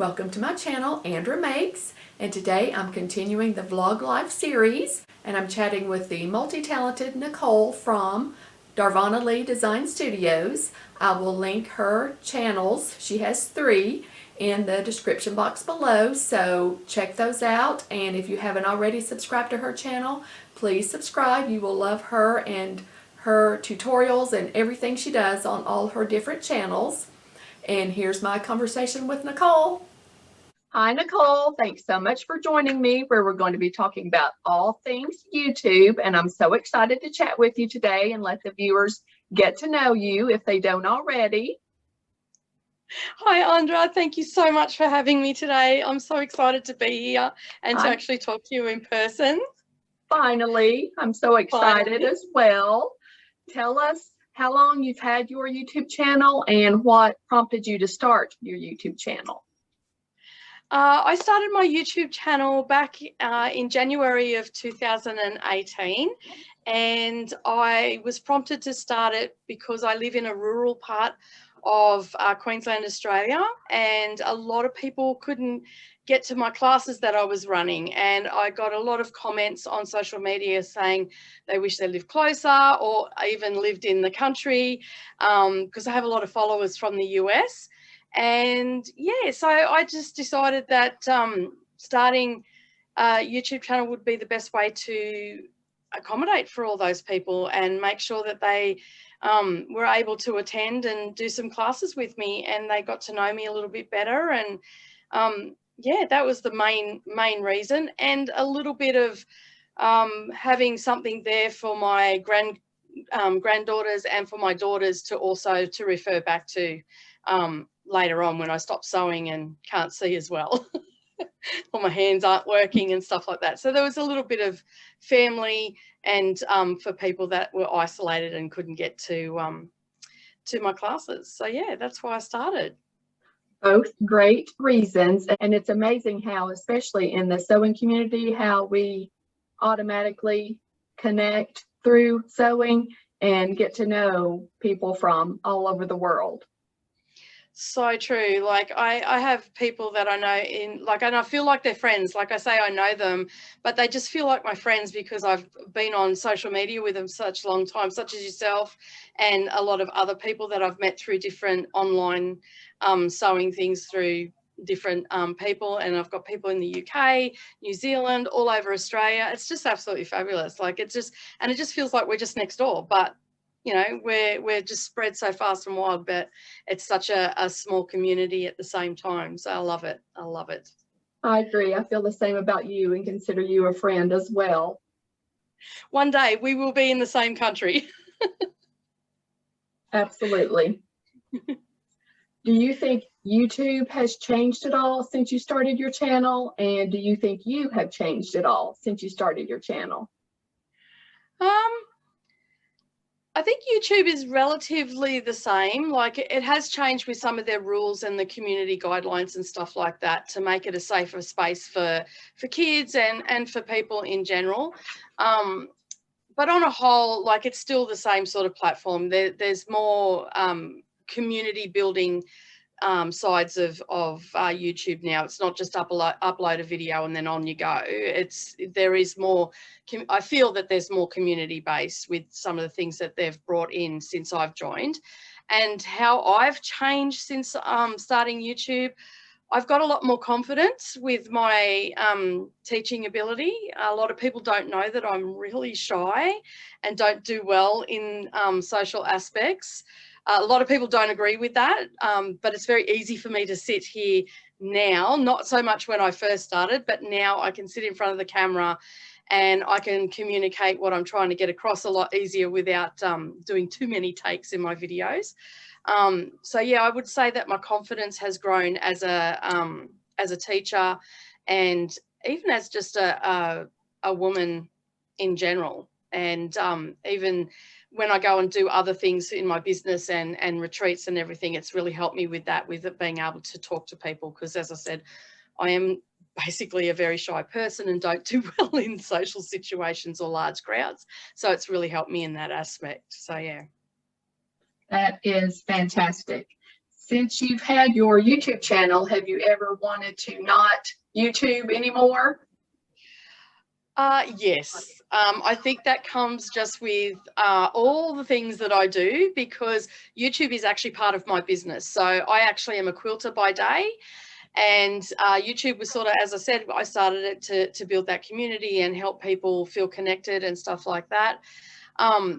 welcome to my channel, Andra Makes, and today I'm continuing the Vlog Life series, and I'm chatting with the multi-talented Nicole from Darvanalee Designs Studios. I will link her channels, she has 3, in the description box below, so check those out, and if you haven't already subscribed to her channel, please subscribe. You will love her and her tutorials and everything she does on all her different channels. And here's my conversation with Nicole. Hi, Nicole. Thanks so much for joining me, where we're going to be talking about all things YouTube. And I'm so excited to chat with you today and let the viewers get to know you if they don't already. Hi, Andra. Thank you so much for having me today. I'm so excited to be here and to actually talk to you in person. Finally, I'm so excited as well. Tell us how long you've had your YouTube channel and what prompted you to start your YouTube channel. I started my YouTube channel back in January of 2018, and I was prompted to start it because I live in a rural part of Queensland, Australia, and a lot of people couldn't get to my classes that I was running, and I got a lot of comments on social media saying they wish they lived closer or even lived in the country, because I have a lot of followers from the US. And yeah, so I just decided that starting a YouTube channel would be the best way to accommodate for all those people and make sure that they were able to attend and do some classes with me, and they got to know me a little bit better. And yeah, that was the main reason, and a little bit of having something there for my granddaughters and for my daughters to also to refer back to later on when I stop sewing and can't see as well. Or my hands aren't working and stuff like that. So there was a little bit of family and for people that were isolated and couldn't get to my classes. So yeah, that's why I started. Both great reasons, and it's amazing how, especially in the sewing community, how we automatically connect through sewing and get to know people from all over the world. So true. Like I have people that I know and I feel like they're friends. Like I say, I know them, but they just feel like my friends because I've been on social media with them such a long time, such as yourself and a lot of other people that I've met through different online sewing things through different people. And I've got people in the UK, New Zealand, all over Australia. It's just absolutely fabulous. Like it just feels like we're just next door, but you know, we're just spread so fast and wide, but it's such a small community at the same time. So I love it. I love it. I agree. I feel the same about you and consider you a friend as well. One day we will be in the same country. Absolutely. Do you think YouTube has changed at all since you started your channel? And do you think you have changed at all since you started your channel? I think YouTube is relatively the same. Like it has changed with some of their rules and the community guidelines and stuff like that to make it a safer space for kids and for people in general. But on a whole, like it's still the same sort of platform. There's more community building sides of YouTube now. It's not just upload a video and then on you go. There is more. I feel that there's more community based with some of the things that they've brought in since I've joined, and how I've changed since starting YouTube. I've got a lot more confidence with my teaching ability. A lot of people don't know that I'm really shy and don't do well in social aspects. A lot of people don't agree with that, but it's very easy for me to sit here now, not so much when I first started, but now I can sit in front of the camera and I can communicate what I'm trying to get across a lot easier without doing too many takes in my videos. So yeah, I would say that my confidence has grown as a teacher and even as just a woman in general. And even when I go and do other things in my business and retreats and everything, it's really helped me with that, with it being able to talk to people. Because as I said, I am basically a very shy person and don't do well in social situations or large crowds. So it's really helped me in that aspect. So yeah. That is fantastic. Since you've had your YouTube channel, have you ever wanted to not YouTube anymore? Yes. I think that comes just with all the things that I do, because YouTube is actually part of my business. So I actually am a quilter by day, and YouTube was sort of, as I said, I started it to build that community and help people feel connected and stuff like that.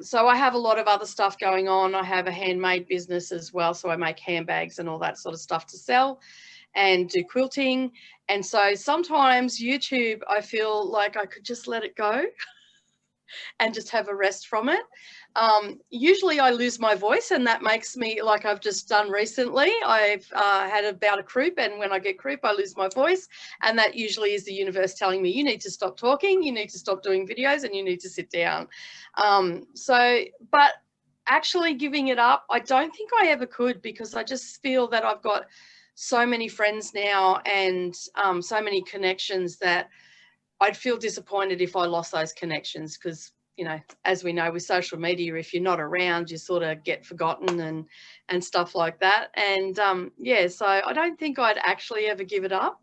So I have a lot of other stuff going on. I have a handmade business as well. So I make handbags and all that sort of stuff to sell, and do quilting. And so sometimes YouTube, I feel like I could just let it go and just have a rest from it. Usually I lose my voice, and that makes me, like I've just done recently, I've had a bout of croup, and when I get croup, I lose my voice. And that usually is the universe telling me, you need to stop talking, you need to stop doing videos, and you need to sit down. But actually giving it up, I don't think I ever could, because I just feel that I've got so many friends now, and so many connections, that I'd feel disappointed if I lost those connections, because, you know, as we know with social media, if you're not around, you sort of get forgotten and stuff like that. And yeah, so I don't think I'd actually ever give it up,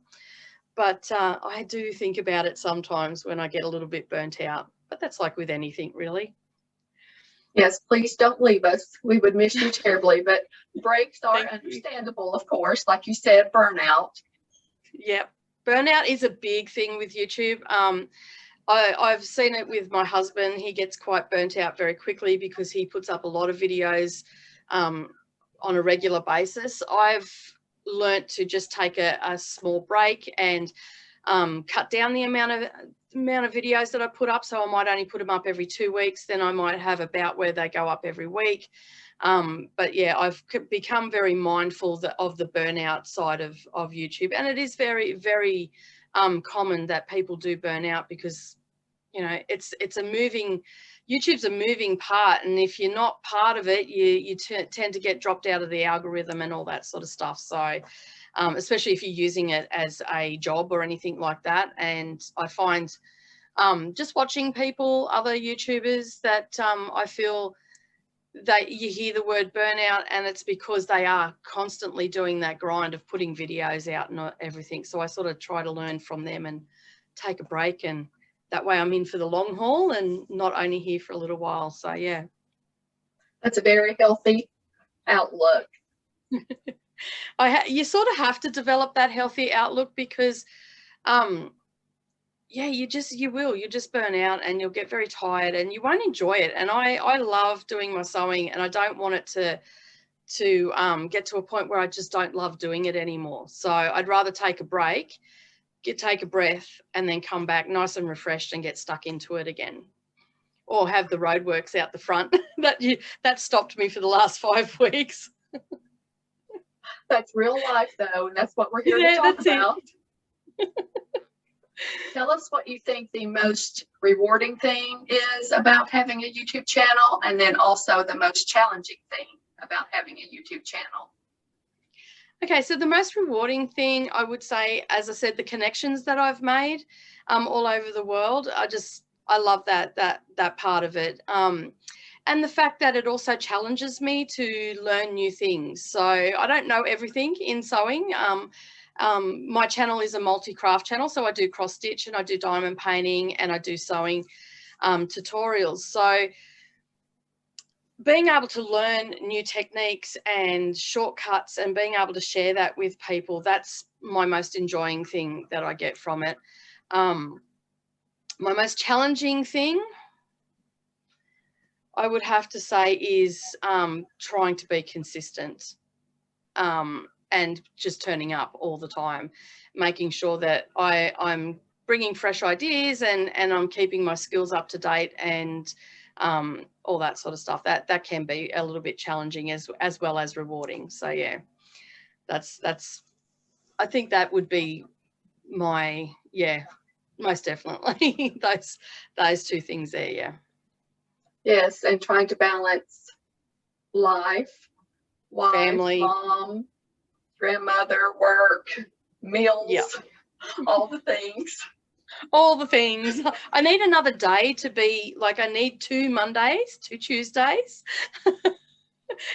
but I do think about it sometimes when I get a little bit burnt out. But that's like with anything, really. Yes, please don't leave us. We would miss you terribly, but breaks are Thank you. understandable, of course. Like you said, burnout. Yep. Burnout is a big thing with YouTube. I've seen it with my husband. He gets quite burnt out very quickly because he puts up a lot of videos on a regular basis. I've learnt to just take a small break and cut down the amount of videos that I put up. So I might only put them up every 2 weeks. Then I might have a bout where they go up every week. But yeah, I've become very mindful of the burnout side of YouTube. And it is very, very common that people do burn out, because, you know, YouTube's a moving part. And if you're not part of it, you tend to get dropped out of the algorithm and all that sort of stuff. So especially if you're using it as a job or anything like that. And I find just watching people, other YouTubers, that I feel that you hear the word burnout, and it's because they are constantly doing that grind of putting videos out and everything. So I sort of try to learn from them and take a break, and that way I'm in for the long haul and not only here for a little while. So yeah. That's a very healthy outlook. You sort of have to develop that healthy outlook, because yeah, you just burn out and you'll get very tired and you won't enjoy it. And I love doing my sewing, and I don't want it to get to a point where I just don't love doing it anymore. So I'd rather take a break, take a breath, and then come back nice and refreshed and get stuck into it again. Or have the roadworks out the front. that stopped me for the last 5 weeks. That's real life, though, and that's what we're here to talk about. Tell us what you think the most rewarding thing is about having a YouTube channel, and then also the most challenging thing about having a YouTube channel. Okay, so the most rewarding thing, I would say, as I said, the connections that I've made all over the world. I love that part of it. And the fact that it also challenges me to learn new things. So I don't know everything in sewing. My channel is a multi-craft channel, so I do cross stitch and I do diamond painting and I do sewing tutorials. So being able to learn new techniques and shortcuts and being able to share that with people, that's my most enjoying thing that I get from it. My most challenging thing, I would have to say, is trying to be consistent and just turning up all the time, making sure that I'm bringing fresh ideas and I'm keeping my skills up to date and all that sort of stuff. That can be a little bit challenging as well as rewarding. So yeah, that's I think that would be my, yeah, most definitely those two things there. Yeah. Yes, and trying to balance life, wife, family, mom, grandmother, work, meals, yeah, all the things. All the things. I need another day to be like, I need 2 Mondays, 2 Tuesdays.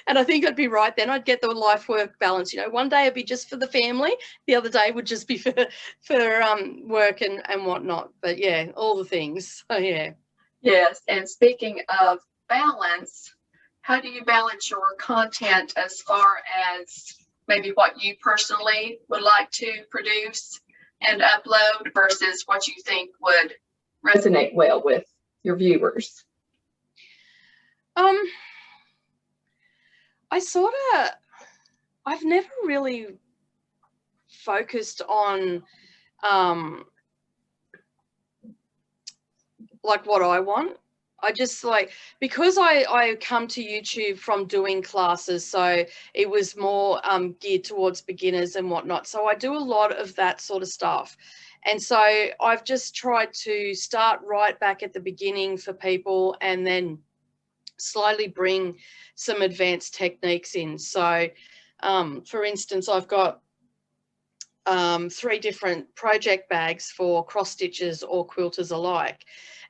And I think I'd be right then. I'd get the life-work balance. You know, one day it'd be just for the family, the other day would just be for work and whatnot. But yeah, all the things. So yeah. Yes, and speaking of balance, how do you balance your content as far as maybe what you personally would like to produce and upload versus what you think would resonate well with your viewers? I've never really focused on like what I want. I just like, because I come to YouTube from doing classes, so it was more geared towards beginners and whatnot. So I do a lot of that sort of stuff. And so I've just tried to start right back at the beginning for people and then slowly bring some advanced techniques in. So for instance, I've got 3 different project bags for cross stitches or quilters alike.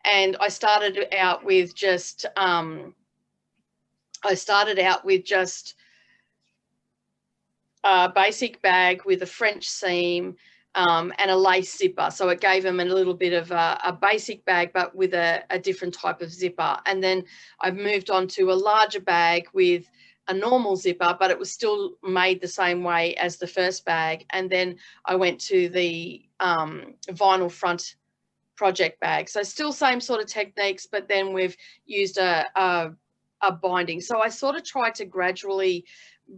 And I started out with just a basic bag with a French seam and a lace zipper. So it gave them a little bit of a basic bag, but with a different type of zipper. And then I've moved on to a larger bag with a normal zipper, but it was still made the same way as the first bag. And then I went to the vinyl front project bag. So still same sort of techniques, but then we've used a binding. So I sort of tried to gradually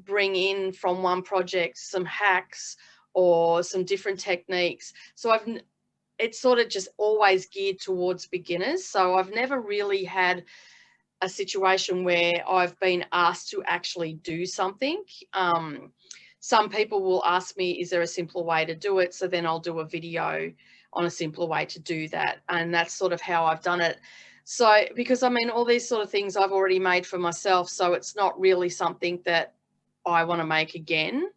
bring in from one project some hacks or some different techniques. So it's sort of just always geared towards beginners. So I've never really had a situation where I've been asked to actually do something. Some people will ask me, is there a simpler way to do it? So then I'll do a video on a simpler way to do that. And that's sort of how I've done it. So, because I mean, all these sort of things I've already made for myself. So it's not really something that I want to make again,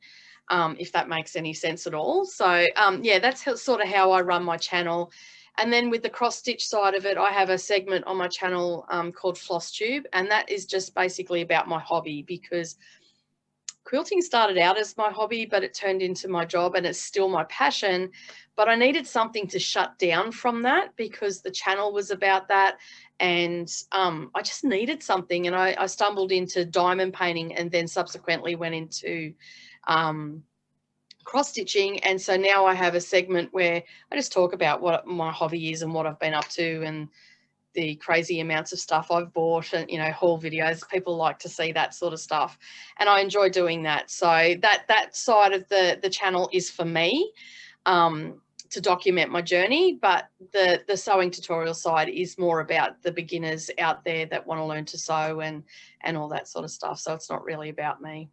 if that makes any sense at all. So yeah, that's sort of how I run my channel. And then with the cross stitch side of it, I have a segment on my channel called Floss Tube. And that is just basically about my hobby, because quilting started out as my hobby, but it turned into my job and it's still my passion. But I needed something to shut down from that because the channel was about that. And I just needed something. And I stumbled into diamond painting and then subsequently went into cross stitching. And so now I have a segment where I just talk about what my hobby is and what I've been up to and the crazy amounts of stuff I've bought, and, you know, haul videos. People like to see that sort of stuff, and I enjoy doing that. So that side of the channel is for me, to document my journey, but the sewing tutorial side is more about the beginners out there that want to learn to sew and all that sort of stuff. So it's not really about me.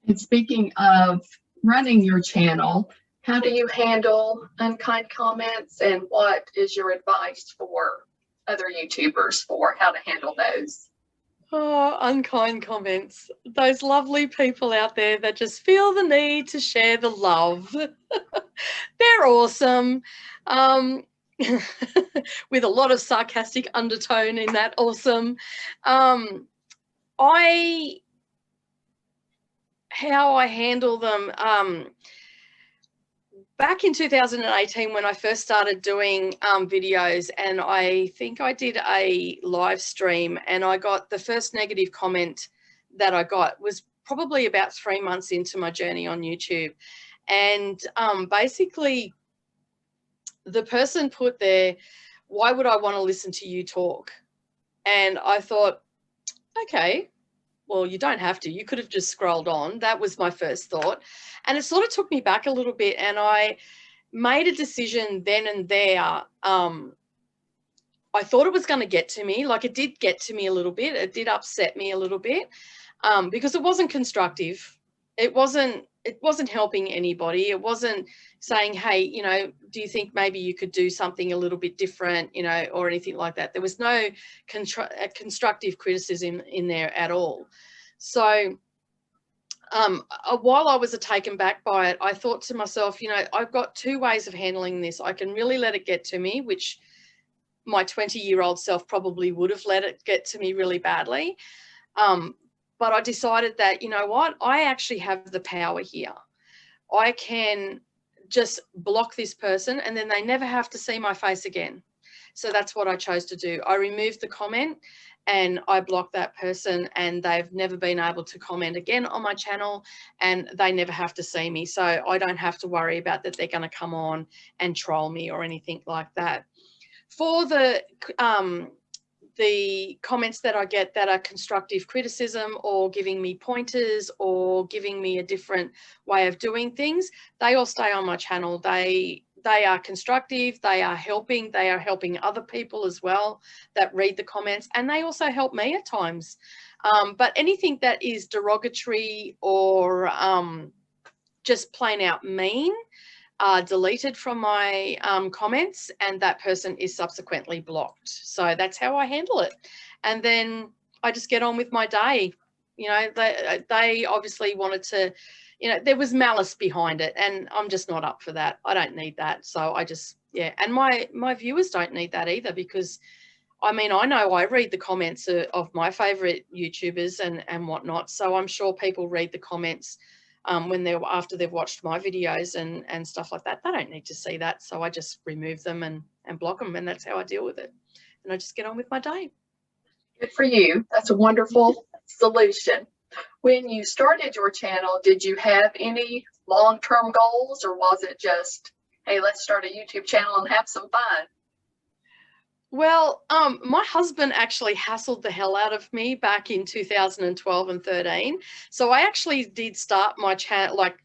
And speaking of running your channel, how do you handle unkind comments, and what is your advice for other YouTubers for how to handle those? Oh, unkind comments. Those lovely people out there that just feel the need to share the love. They're awesome. With a lot of sarcastic undertone in that awesome. How I handle them, back in 2018 when I first started doing videos, and I think I did a live stream, and I got the first negative comment that I got was probably about 3 months into my journey on YouTube. And basically the person put there, why would I want to listen to you talk? And I thought, okay, well, you don't have to. You could have just scrolled on. That was my first thought. And it sort of took me back a little bit, and I made a decision then and there. I thought it was going to get to me. Like, it did get to me a little bit. It did upset me a little bit, because it wasn't constructive. It wasn't helping anybody. It wasn't saying, hey, you know, do you think maybe you could do something a little bit different, you know, or anything like that. There was no constructive criticism in there at all. So while I was taken back by it, I thought to myself, you know, I've got 2 ways of handling this. I can really let it get to me, which my 20-year-old self probably would have let it get to me really badly. But I decided that, you know what, I actually have the power here. I can just block this person and then they never have to see my face again. So that's what I chose to do. I removed the comment and I blocked that person, and they've never been able to comment again on my channel, and they never have to see me. So I don't have to worry about that they're going to come on and troll me or anything like that. For the comments that I get that are constructive criticism or giving me pointers or giving me a different way of doing things, they all stay on my channel. They are constructive, they are helping other people as well that read the comments, and they also help me at times. But anything that is derogatory or just plain out mean are deleted from my comments, and that person is subsequently blocked. So that's how I handle it. And then I just get on with my day. You know, they obviously wanted to, you know, there was malice behind it, and I'm just not up for that. I don't need that. So I just, yeah. And my viewers don't need that either, because I mean, I know I read the comments of my favorite YouTubers and whatnot. So I'm sure people read the comments when after they've watched my videos and stuff like that. They don't need to see that. So I just remove them and block them, and that's how I deal with it. And I just get on with my day. Good for you. That's a wonderful solution. When you started your channel, did you have any long-term goals, or was it just, hey, let's start a YouTube channel and have some fun? Well, my husband actually hassled the hell out of me back in 2012 and 13. So I actually did start my channel, like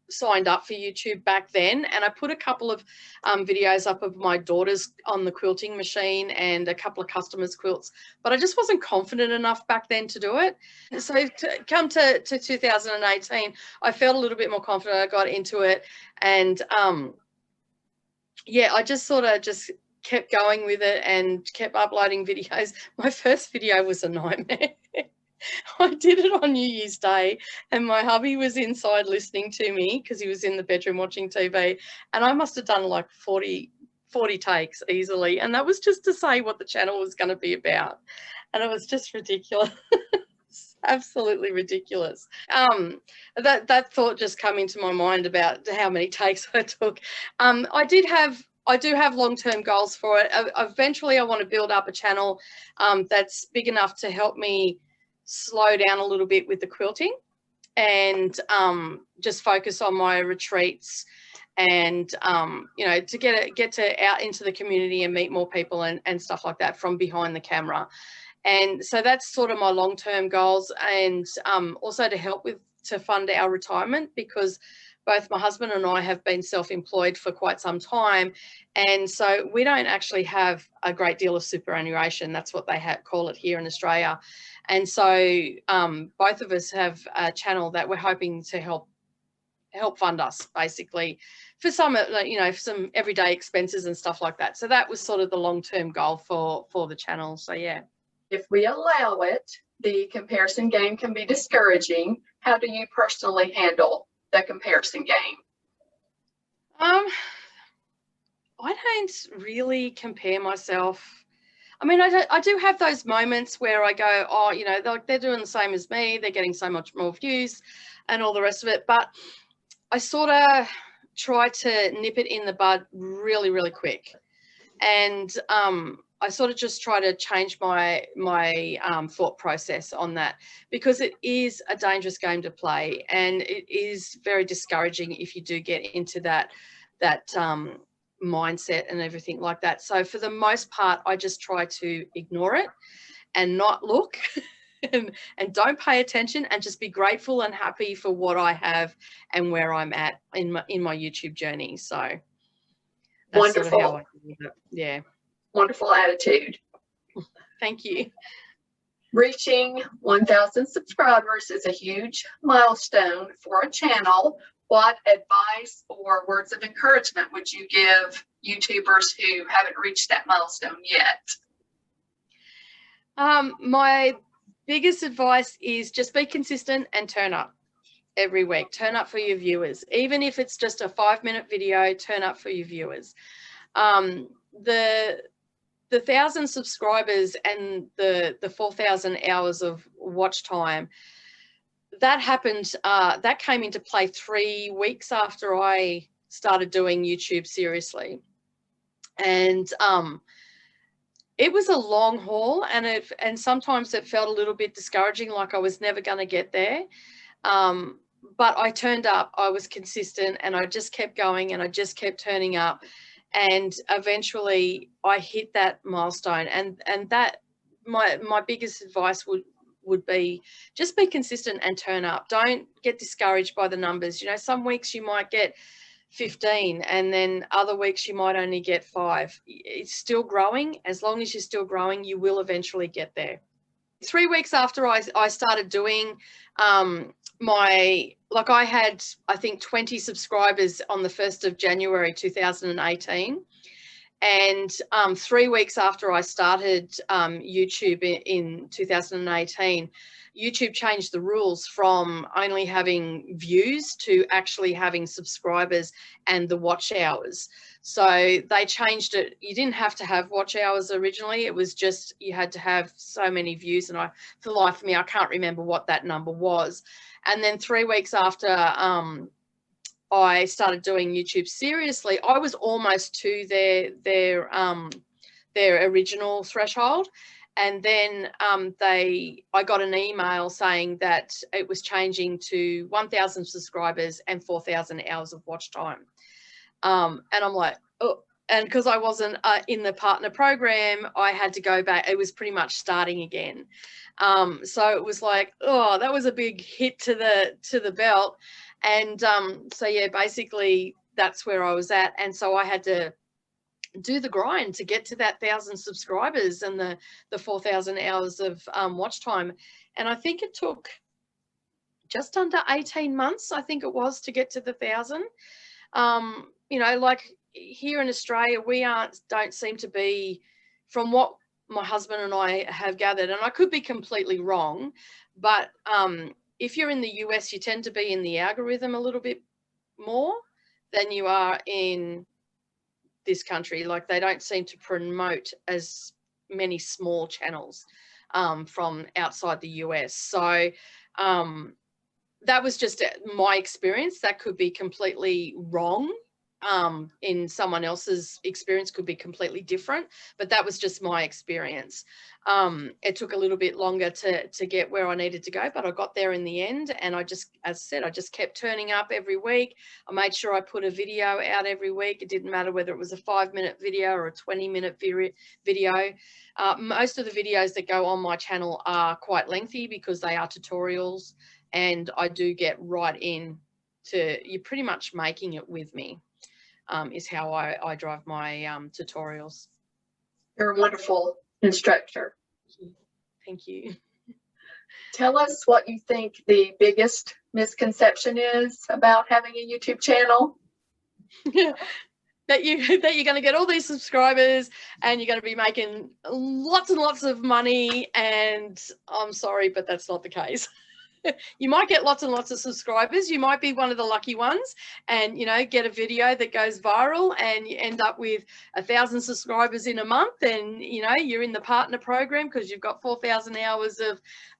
signed up for YouTube back then. And I put a couple of videos up of my daughters on the quilting machine and a couple of customers' quilts. But I just wasn't confident enough back then to do it. So to come to 2018, I felt a little bit more confident. I got into it. And yeah, I just sort of just kept going with it and kept uploading videos. My first video was a nightmare. I did it on New Year's Day, and my hubby was inside listening to me because he was in the bedroom watching TV, and I must have done like 40 takes easily, and that was just to say what the channel was going to be about, and it was just ridiculous. Absolutely ridiculous. That thought just come into my mind about how many takes I took. I do have long-term goals for it. Eventually, I want to build up a channel that's big enough to help me slow down a little bit with the quilting, and just focus on my retreats, and you know, to get to out into the community and meet more people and stuff like that from behind the camera. And so that's sort of my long-term goals, and also to fund our retirement, because both my husband and I have been self-employed for quite some time, and so we don't actually have a great deal of superannuation. That's what they call it here in Australia. And so both of us have a channel that we're hoping to help fund us, basically, for some, you know, for some everyday expenses and stuff like that. So that was sort of the long-term goal for the channel. So yeah. If we allow it, the comparison game can be discouraging. How do you personally handle the comparison game? I don't really compare myself. I mean, I do have those moments where I go, oh, you know, they're doing the same as me. They're getting so much more views and all the rest of it. But I sort of try to nip it in the bud really, really quick. And I sort of just try to change my thought process on that, because it is a dangerous game to play, and it is very discouraging if you do get into that mindset and everything like that. So for the most part, I just try to ignore it and not look and don't pay attention, and just be grateful and happy for what I have and where I'm at in my YouTube journey. So that's Wonderful. sort of how I do it. Yeah. Wonderful attitude. Thank you. Reaching 1,000 subscribers is a huge milestone for a channel. What advice or words of encouragement would you give YouTubers who haven't reached that milestone yet? My biggest advice is just be consistent and turn up every week. Turn up for your viewers. Even if it's just a 5-minute video, turn up for your viewers. The 1,000 subscribers and the 4,000 hours of watch time, that happened, that came into play 3 weeks after I started doing YouTube seriously. And it was a long haul, and sometimes it felt a little bit discouraging, like I was never going to get there. But I turned up, I was consistent, and I just kept going, and I just kept turning up, and eventually I hit that milestone. And that my biggest advice would be just be consistent and turn up. Don't get discouraged by the numbers. You know, some weeks you might get 15, and then other weeks you might only get 5. It's still growing. As long as you're still growing, you will eventually get there. 3 weeks after I started doing I had, I think, 20 subscribers on the 1st of January 2018. And 3 weeks after I started YouTube in 2018, YouTube changed the rules from only having views to actually having subscribers and the watch hours. So they changed it. You didn't have to have watch hours originally. It was just you had to have so many views. And for the life of me, I can't remember what that number was. And then 3 weeks after I started doing YouTube seriously, I was almost to their original threshold. And then I got an email saying that it was changing to 1,000 subscribers and 4,000 hours of watch time. And I'm like, oh, and because I wasn't in the partner program, I had to go back. It was pretty much starting again. So it was like, oh, that was a big hit to the belt. And so, yeah, basically that's where I was at. And so I had to do the grind to get to that 1,000 subscribers and the 4,000 hours of watch time. And I think it took just under 18 months, I think it was, to get to the 1,000. You know, like here in Australia, we don't seem to be, from what my husband and I have gathered, and I could be completely wrong, but if you're in the US, you tend to be in the algorithm a little bit more than you are in this country. Like they don't seem to promote as many small channels from outside the US. So that was just my experience. That could be completely wrong. In someone else's experience could be completely different, but that was just my experience. It took a little bit longer to get where I needed to go, but I got there in the end. And I just, as I said, I just kept turning up every week. I made sure I put a video out every week. It didn't matter whether it was a 5-minute video or a 20-minute video. Most of the videos that go on my channel are quite lengthy because they are tutorials, and I do get right in to, you're pretty much making it with me. Is how I drive my tutorials. You're a wonderful instructor. Thank you. Tell us what you think the biggest misconception is about having a YouTube channel. that you're going to get all these subscribers and you're going to be making lots and lots of money, and I'm sorry, but that's not the case. You might get lots and lots of subscribers. You might be one of the lucky ones and, you know, get a video that goes viral and you end up with 1,000 subscribers in a month, and, you know, you're in the partner program because you've got 4,000 hours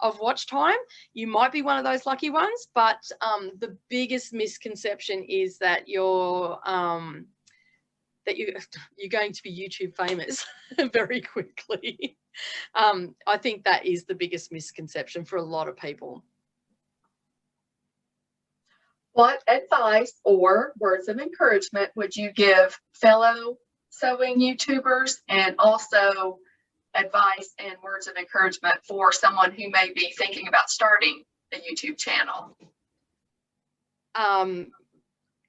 of watch time. You might be one of those lucky ones, but the biggest misconception is that you're going to be YouTube famous very quickly. I think that is the biggest misconception for a lot of people. What advice or words of encouragement would you give fellow sewing YouTubers, and also advice and words of encouragement for someone who may be thinking about starting a YouTube channel?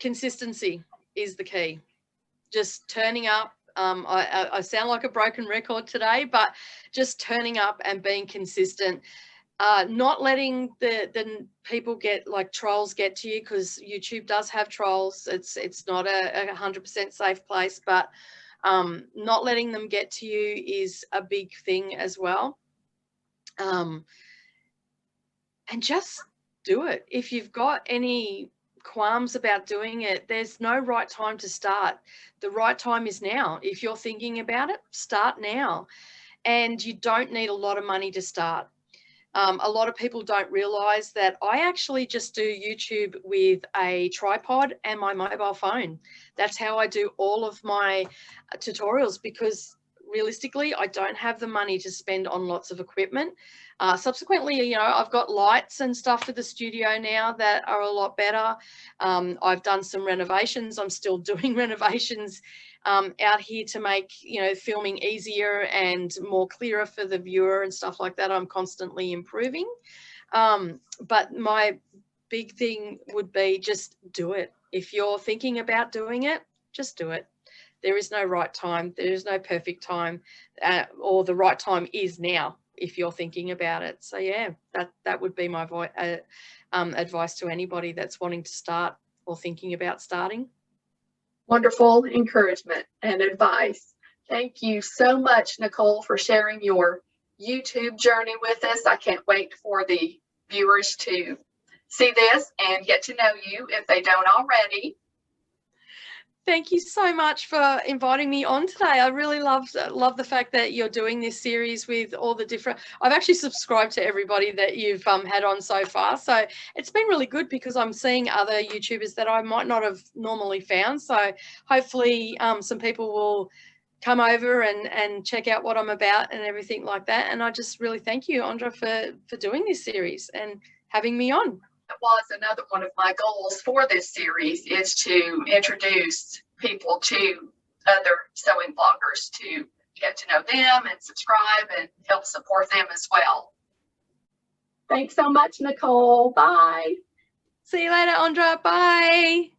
Consistency is the key. Just turning up. I sound like a broken record today, but just turning up and being consistent. Not letting the people get, like, trolls get to you, because YouTube does have trolls. It's not a 100% safe place, but not letting them get to you is a big thing as well. And just do it. If you've got any qualms about doing it, there's no right time to start. The right time is now. If you're thinking about it, start now. And you don't need a lot of money to start. A lot of people don't realize that I actually just do YouTube with a tripod and my mobile phone. That's how I do all of my tutorials, because realistically, I don't have the money to spend on lots of equipment. Subsequently, you know, I've got lights and stuff for the studio now that are a lot better. I've done some renovations. I'm still doing renovations out here to make, you know, filming easier and more clearer for the viewer and stuff like that. I'm constantly improving. But my big thing would be just do it. If you're thinking about doing it, just do it. There is no right time. There is no perfect time, or the right time is now if you're thinking about it. So yeah, that would be my advice to anybody that's wanting to start or thinking about starting. Wonderful encouragement and advice. Thank you so much, Nicole, for sharing your YouTube journey with us. I can't wait for the viewers to see this and get to know you if they don't already. Thank you so much for inviting me on today. I really love the fact that you're doing this series with all the different. I've actually subscribed to everybody that you've had on so far. So it's been really good because I'm seeing other YouTubers that I might not have normally found. So hopefully some people will come over and check out what I'm about and everything like that. And I just really thank you, Andra, for doing this series and having me on. That was another one of my goals for this series, is to introduce people to other sewing bloggers to get to know them and subscribe and help support them as well. Thanks so much, Nicole. Bye. See you later, Andra. Bye.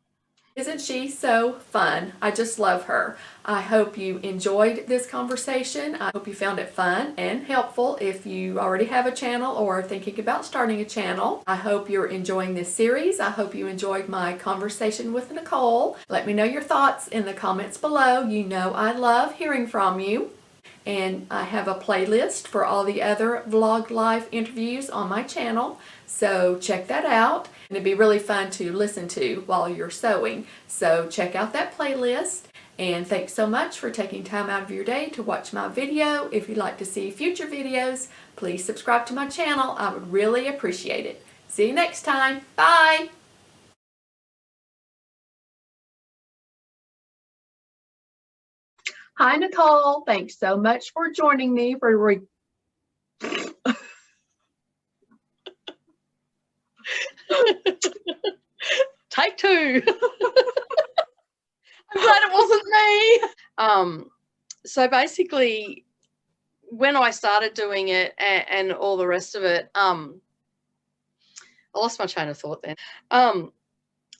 Isn't she so fun? I just love her. I hope you enjoyed this conversation. I hope you found it fun and helpful if you already have a channel or are thinking about starting a channel. I hope you're enjoying this series. I hope you enjoyed my conversation with Nicole. Let me know your thoughts in the comments below. You know I love hearing from you. And I have a playlist for all the other Vlog Life interviews on my channel, so check that out. And it'd be really fun to listen to while you're sewing, so check out that playlist. And thanks so much for taking time out of your day to watch my video. If you'd like to see future videos, please subscribe to my channel. I would really appreciate it. See you next time. Bye! Hi, Nicole. Thanks so much for joining me for Take two. I'm glad it wasn't me. So basically, when I started doing it and all the rest of it, I lost my train of thought then.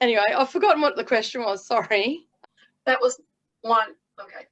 Anyway, I've forgotten what the question was. Sorry. That was one. Okay.